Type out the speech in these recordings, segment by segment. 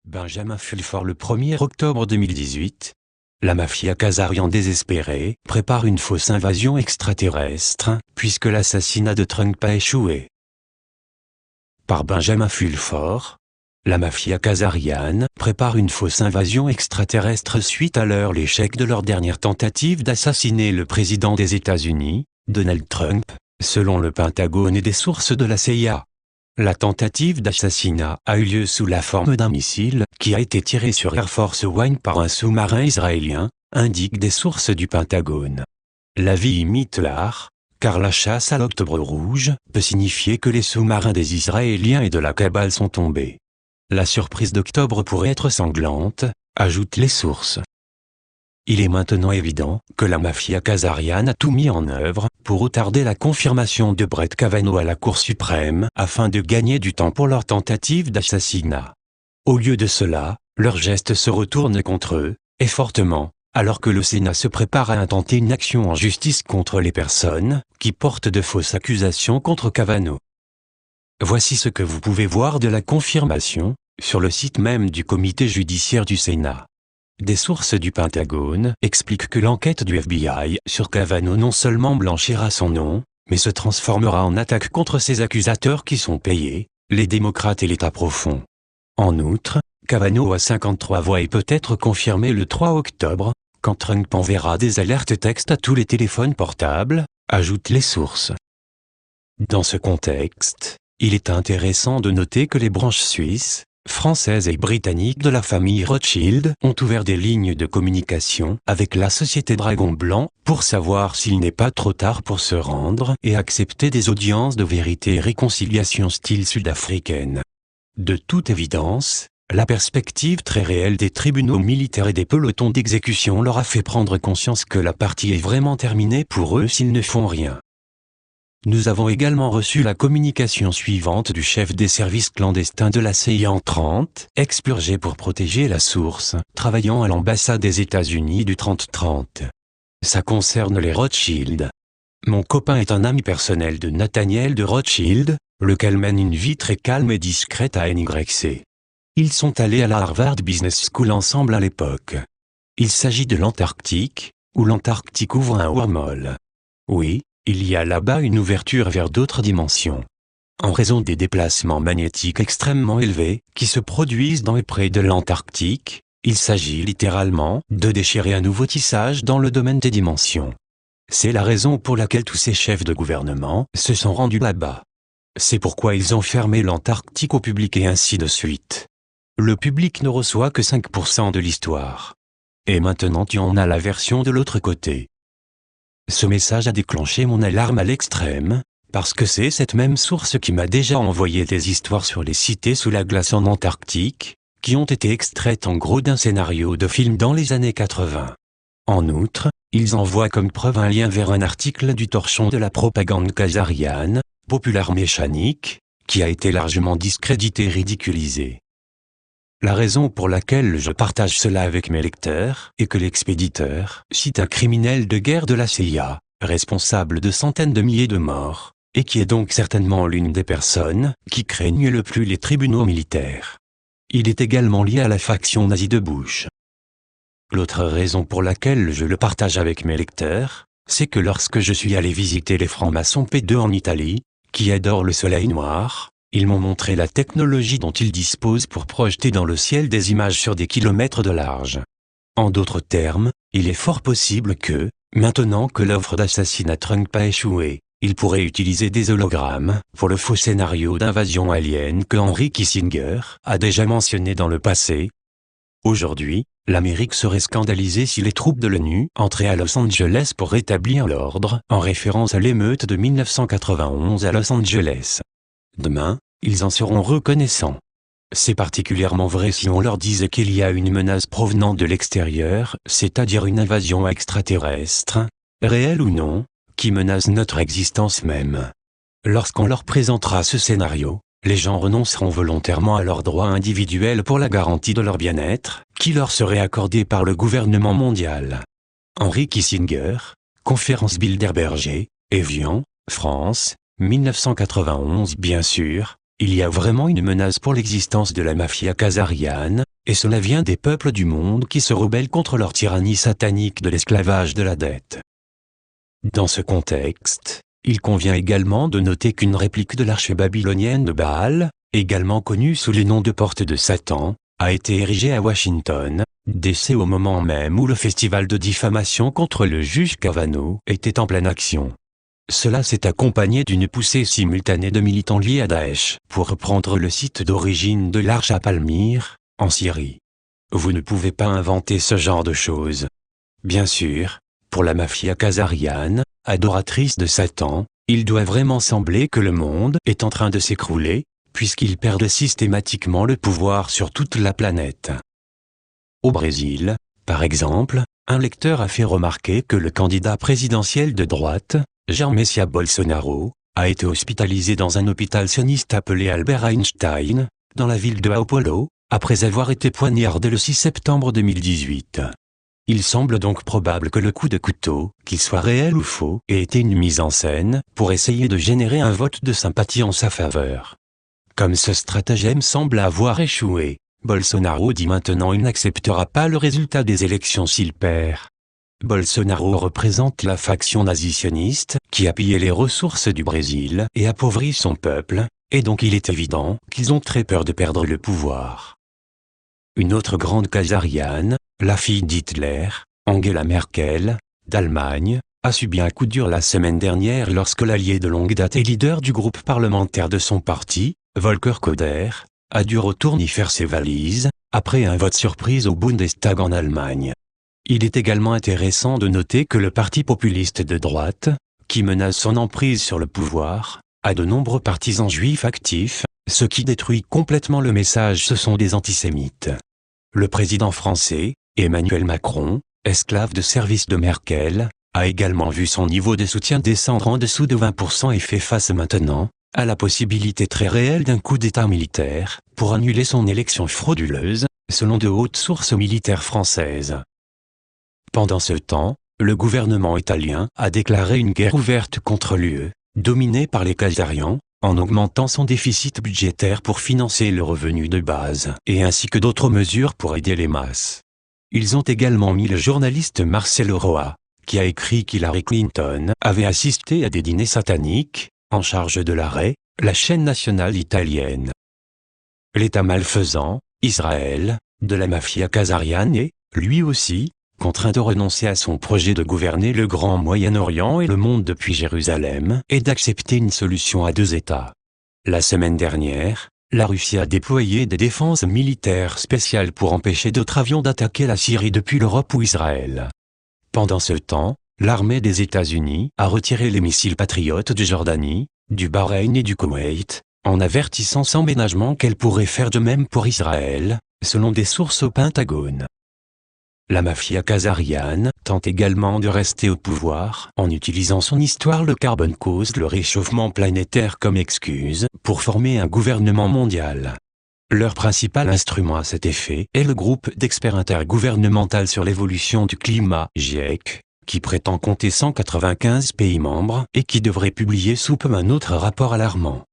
Benjamin Fulford le 1er octobre 2018. La mafia Khazarian désespérée prépare une fausse invasion extraterrestre, puisque l'assassinat de Trump a échoué. Par Benjamin Fulford. La mafia Khazarian prépare une fausse invasion extraterrestre suite à l'échec de leur dernière tentative d'assassiner le président des États-Unis, Donald Trump, selon le Pentagone et des sources de la CIA. La tentative d'assassinat a eu lieu sous la forme d'un missile qui a été tiré sur Air Force One par un sous-marin israélien, indiquent des sources du Pentagone. La vie imite l'art, car la chasse à l'Octobre Rouge peut signifier que les sous-marins des Israéliens et de la Kabbale sont tombés. La surprise d'octobre pourrait être sanglante, ajoutent les sources. Il est maintenant évident que la mafia Khazarian a tout mis en œuvre pour retarder la confirmation de Brett Kavanaugh à la Cour suprême afin de gagner du temps pour leur tentative d'assassinat. Au lieu de cela, leurs gestes se retournent contre eux, et fortement, alors que le Sénat se prépare à intenter une action en justice contre les personnes qui portent de fausses accusations contre Kavanaugh. Voici ce que vous pouvez voir de la confirmation, sur le site même du comité judiciaire du Sénat. Des sources du Pentagone expliquent que l'enquête du FBI sur Kavanaugh non seulement blanchira son nom, mais se transformera en attaque contre ses accusateurs qui sont payés, les démocrates et l'État profond. En outre, Kavanaugh a 53 voix et peut être confirmé le 3 octobre, quand Trump enverra des alertes textes à tous les téléphones portables, ajoutent les sources. Dans ce contexte, il est intéressant de noter que les branches suisses, françaises et britanniques de la famille Rothschild ont ouvert des lignes de communication avec la société Dragon Blanc pour savoir s'il n'est pas trop tard pour se rendre et accepter des audiences de vérité et réconciliation style sud-africaine. De toute évidence, la perspective très réelle des tribunaux militaires et des pelotons d'exécution leur a fait prendre conscience que la partie est vraiment terminée pour eux s'ils ne font rien. Nous avons également reçu la communication suivante du chef des services clandestins de la CIA en 30, expurgé pour protéger la source, travaillant à l'ambassade des États-Unis du 30-30. Ça concerne les Rothschild. Mon copain est un ami personnel de Nathaniel de Rothschild, lequel mène une vie très calme et discrète à NYC. Ils sont allés à la Harvard Business School ensemble à l'époque. Il s'agit de l'Antarctique, où l'Antarctique ouvre un wormhole. Oui. Il y a là-bas une ouverture vers d'autres dimensions. En raison des déplacements magnétiques extrêmement élevés qui se produisent dans et près de l'Antarctique, il s'agit littéralement de déchirer un nouveau tissage dans le domaine des dimensions. C'est la raison pour laquelle tous ces chefs de gouvernement se sont rendus là-bas. C'est pourquoi ils ont fermé l'Antarctique au public et ainsi de suite. Le public ne reçoit que 5% de l'histoire. Et maintenant tu en as la version de l'autre côté. Ce message a déclenché mon alarme à l'extrême, parce que c'est cette même source qui m'a déjà envoyé des histoires sur les cités sous la glace en Antarctique, qui ont été extraites en gros d'un scénario de film dans les années 80. En outre, ils envoient comme preuve un lien vers un article du torchon de la propagande khazariane, Popular Mécanique, qui a été largement discrédité et ridiculisé. La raison pour laquelle je partage cela avec mes lecteurs est que l'expéditeur cite un criminel de guerre de la CIA, responsable de centaines de milliers de morts, et qui est donc certainement l'une des personnes qui craignent le plus les tribunaux militaires. Il est également lié à la faction nazie de Bush. L'autre raison pour laquelle je le partage avec mes lecteurs, c'est que lorsque je suis allé visiter les francs-maçons P2 en Italie, qui adorent le soleil noir, ils m'ont montré la technologie dont ils disposent pour projeter dans le ciel des images sur des kilomètres de large. En d'autres termes, il est fort possible que, maintenant que l'offre d'assassinat Trump a échoué, ils pourraient utiliser des hologrammes pour le faux scénario d'invasion alien que Henry Kissinger a déjà mentionné dans le passé. Aujourd'hui, l'Amérique serait scandalisée si les troupes de l'ONU entraient à Los Angeles pour rétablir l'ordre, en référence à l'émeute de 1991 à Los Angeles. Demain, ils en seront reconnaissants. C'est particulièrement vrai si on leur disait qu'il y a une menace provenant de l'extérieur, c'est-à-dire une invasion extraterrestre, réelle ou non, qui menace notre existence même. Lorsqu'on leur présentera ce scénario, les gens renonceront volontairement à leurs droits individuels pour la garantie de leur bien-être, qui leur serait accordée par le gouvernement mondial. Henry Kissinger, Conférence Bilderberger, Évian, France, 1991. Bien sûr, il y a vraiment une menace pour l'existence de la mafia khazariane, et cela vient des peuples du monde qui se rebellent contre leur tyrannie satanique de l'esclavage de la dette. Dans ce contexte, il convient également de noter qu'une réplique de l'arche babylonienne de Baal, également connue sous les noms de porte de Satan, a été érigée à Washington, D.C. au moment même où le festival de diffamation contre le juge Kavanaugh était en pleine action. Cela s'est accompagné d'une poussée simultanée de militants liés à Daesh pour reprendre le site d'origine de l'arche à Palmyre, en Syrie. Vous ne pouvez pas inventer ce genre de choses. Bien sûr, pour la mafia khazariane, adoratrice de Satan, il doit vraiment sembler que le monde est en train de s'écrouler, puisqu'ils perdent systématiquement le pouvoir sur toute la planète. Au Brésil, par exemple, un lecteur a fait remarquer que le candidat présidentiel de droite, Jair Messias Bolsonaro, a été hospitalisé dans un hôpital sioniste appelé Albert Einstein, dans la ville de São Paulo, après avoir été poignardé le 6 septembre 2018. Il semble donc probable que le coup de couteau, qu'il soit réel ou faux, ait été une mise en scène pour essayer de générer un vote de sympathie en sa faveur. Comme ce stratagème semble avoir échoué, Bolsonaro dit maintenant qu'il n'acceptera pas le résultat des élections s'il perd. Bolsonaro représente la faction nazi-sioniste qui a pillé les ressources du Brésil et appauvri son peuple, et donc il est évident qu'ils ont très peur de perdre le pouvoir. Une autre grande khazariane, la fille d'Hitler, Angela Merkel, d'Allemagne, a subi un coup dur la semaine dernière lorsque l'allié de longue date et leader du groupe parlementaire de son parti, Volker Köhler, a dû retourner faire ses valises, après un vote surprise au Bundestag en Allemagne. Il est également intéressant de noter que le parti populiste de droite, qui menace son emprise sur le pouvoir, a de nombreux partisans juifs actifs, ce qui détruit complètement le message ce sont des antisémites. Le président français, Emmanuel Macron, esclave de service de Merkel, a également vu son niveau de soutien descendre en dessous de 20% et fait face maintenant à la possibilité très réelle d'un coup d'État militaire pour annuler son élection frauduleuse, selon de hautes sources militaires françaises. Pendant ce temps, le gouvernement italien a déclaré une guerre ouverte contre l'UE, dominée par les khazarians, en augmentant son déficit budgétaire pour financer le revenu de base, et ainsi que d'autres mesures pour aider les masses. Ils ont également mis le journaliste Marcelo Roa, qui a écrit qu'Hillary Clinton avait assisté à des dîners sataniques, en charge de l'arrêt, la chaîne nationale italienne. L'État malfaisant, Israël, de la mafia khazariane est, lui aussi, contraint de renoncer à son projet de gouverner le Grand Moyen-Orient et le monde depuis Jérusalem et d'accepter une solution à deux États. La semaine dernière, la Russie a déployé des défenses militaires spéciales pour empêcher d'autres avions d'attaquer la Syrie depuis l'Europe ou Israël. Pendant ce temps, l'armée des États-Unis a retiré les missiles patriotes de Jordanie, du Bahreïn et du Koweït, en avertissant sans ménagement qu'elle pourrait faire de même pour Israël, selon des sources au Pentagone. La mafia khazariane tente également de rester au pouvoir en utilisant son histoire. Le carbone cause le réchauffement planétaire comme excuse pour former un gouvernement mondial. Leur principal instrument à cet effet est le groupe d'experts intergouvernemental sur l'évolution du climat, GIEC, qui prétend compter 195 pays membres et qui devrait publier sous peu un autre rapport alarmant.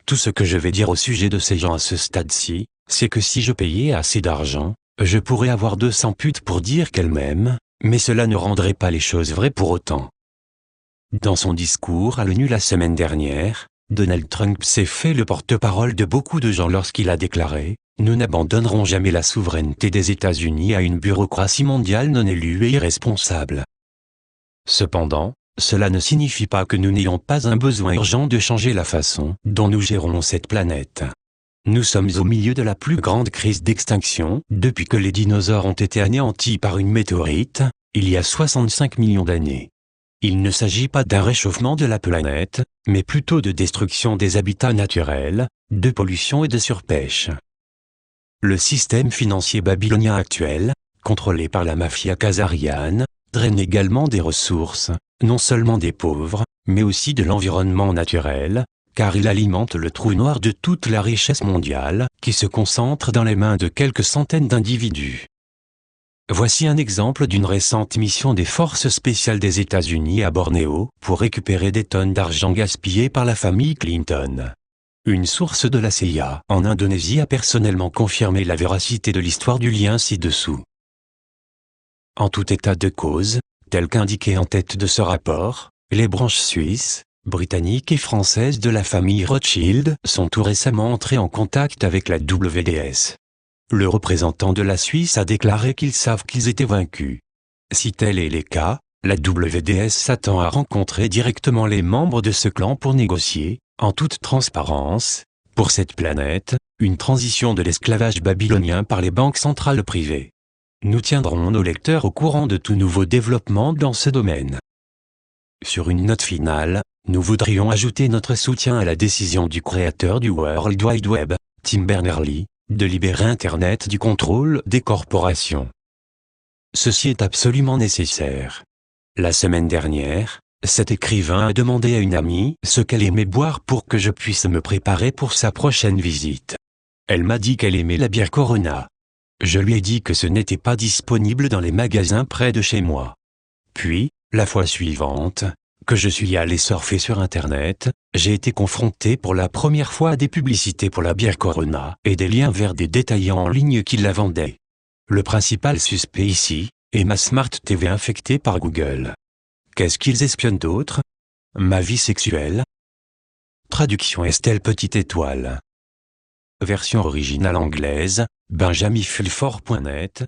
Tout ce que je vais dire au sujet de ces gens à ce stade-ci, c'est que si je payais assez d'argent, je pourrais avoir 200 putes pour dire qu'elles m'aiment, mais cela ne rendrait pas les choses vraies pour autant. Dans son discours à l'ONU la semaine dernière, Donald Trump s'est fait le porte-parole de beaucoup de gens lorsqu'il a déclaré « Nous n'abandonnerons jamais la souveraineté des États-Unis à une bureaucratie mondiale non élue et irresponsable. » Cependant, cela ne signifie pas que nous n'ayons pas un besoin urgent de changer la façon dont nous gérons cette planète. Nous sommes au milieu de la plus grande crise d'extinction depuis que les dinosaures ont été anéantis par une météorite, il y a 65 millions d'années. Il ne s'agit pas d'un réchauffement de la planète, mais plutôt de destruction des habitats naturels, de pollution et de surpêche. Le système financier babylonien actuel, contrôlé par la mafia khazariane, draine également des ressources, non seulement des pauvres, mais aussi de l'environnement naturel, car il alimente le trou noir de toute la richesse mondiale, qui se concentre dans les mains de quelques centaines d'individus. Voici un exemple d'une récente mission des forces spéciales des États-Unis à Bornéo, pour récupérer des tonnes d'argent gaspillé par la famille Clinton. Une source de la CIA en Indonésie a personnellement confirmé la véracité de l'histoire du lien ci-dessous. En tout état de cause, tel qu'indiqué en tête de ce rapport, les branches suisses, britanniques et françaises de la famille Rothschild sont tout récemment entrées en contact avec la WDS. Le représentant de la Suisse a déclaré qu'ils savent qu'ils étaient vaincus. Si tel est le cas, la WDS s'attend à rencontrer directement les membres de ce clan pour négocier, en toute transparence, pour cette planète, une transition de l'esclavage babylonien par les banques centrales privées. Nous tiendrons nos lecteurs au courant de tout nouveau développement dans ce domaine. Sur une note finale, nous voudrions ajouter notre soutien à la décision du créateur du World Wide Web, Tim Berners-Lee, de libérer Internet du contrôle des corporations. Ceci est absolument nécessaire. La semaine dernière, cet écrivain a demandé à une amie ce qu'elle aimait boire pour que je puisse me préparer pour sa prochaine visite. Elle m'a dit qu'elle aimait la bière Corona. Je lui ai dit que ce n'était pas disponible dans les magasins près de chez moi. Puis, la fois suivante, que je suis allé surfer sur Internet, j'ai été confronté pour la première fois à des publicités pour la bière Corona et des liens vers des détaillants en ligne qui la vendaient. Le principal suspect ici est ma Smart TV infectée par Google. Qu'est-ce qu'ils espionnent d'autre? Ma vie sexuelle? Traduction Estelle Petite Étoile. Version originale anglaise, benjaminfulford.net,